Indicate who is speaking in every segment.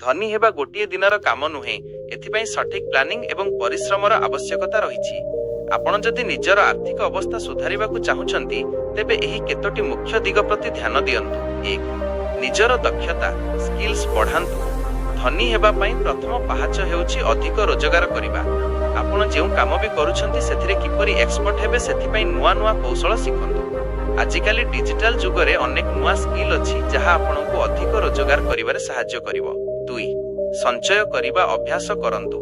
Speaker 1: धनी हेबा गोटिए दिनर काम नुहे, एथिपाई सठिक प्लानिंग एवं परिश्रमर आवश्यकता रहिछि। आपण जदि निजर आर्थिक अवस्था सुधारिबाकु चाहुछंती तेबे एही केतोटी मुख्य दिग प्रति ध्यान दियंतु। 1. निजर दक्षता स्किल्स बढ़ांतु। धनी हेबा पई प्रथम पाहाच हेउछि अधिक रोजगार करिबा। आपण जेउ काम भी करूछंती सेथिरे किपरि एक्सपर्ट हेबे सेथिपाई नुआ नुआ कौशल शिखंतु। आजिकाली डिजिटल जुगरे अनेक नुआ स्किल अछि जहा आपनकु अधिक रोजगार करिबारे सहाय्य करिवो। 2. संचय करिबा अभ्यास करंतु।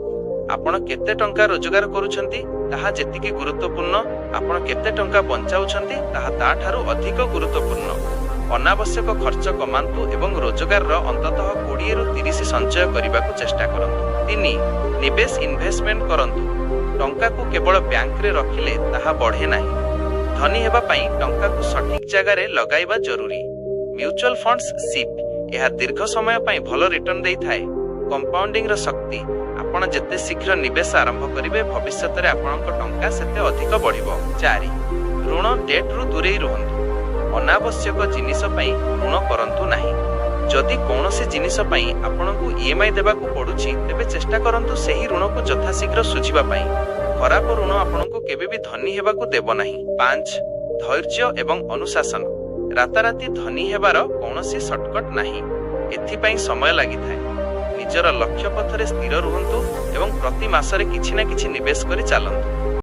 Speaker 1: आपण केते टंका रोजगार करूछंती ताहा जेतिकी गुरुत्वपूर्ण, आपण केते टंका बंचाउछंती ताहा ताठारु अधिक गुरुत्वपूर्ण। अनावश्यक खर्च कमांतु एवं रोजगार अंततः 20 रु 30 संचय करिबाकु चेष्टा करंतु। 3. निवेश इन्वेस्टमेंट करंतु। टंका को केवल बैंक रे रखिले ताहा बढ़े नाही। धनी हेबा पई टंका को सठिक जगह रे लगाइबा जरूरी। म्यूचुअल फंड्स सिप यह दीर्घ समय पई भलो रिटर्न देई थाए। कंपाउंडिंग र शक्ति आपण जेते शीघ्र निवेश आरंभ करिवे भविष्यत रे आपनक टंका सेते अधिक बढ़िबो। 4. ऋण डेट रु दूरेई रहंतु। अनावश्यक जिनिस पई ऋण करंतु नाही। जदि कौनसी जिनिस पई आपनकु ईएमआई देबाकू पडुछि तेबे चेष्टा करंतु सेही ऋण को यथाशीघ्र सुझिबा पई। खराब ऋण आपनकु केबे भी धनी हेबाकू देबो नाही। 5. धैर्य एवं अनुशासन। राताराती धनी हेबार कौनसी शॉर्टकट नाही। एथिपाई समय लागिथाय। निजर लक्ष्य पथरे स्थिर रुहंतु एवं प्रति मासरे किछि ना किछि निवेश करि चालंतु।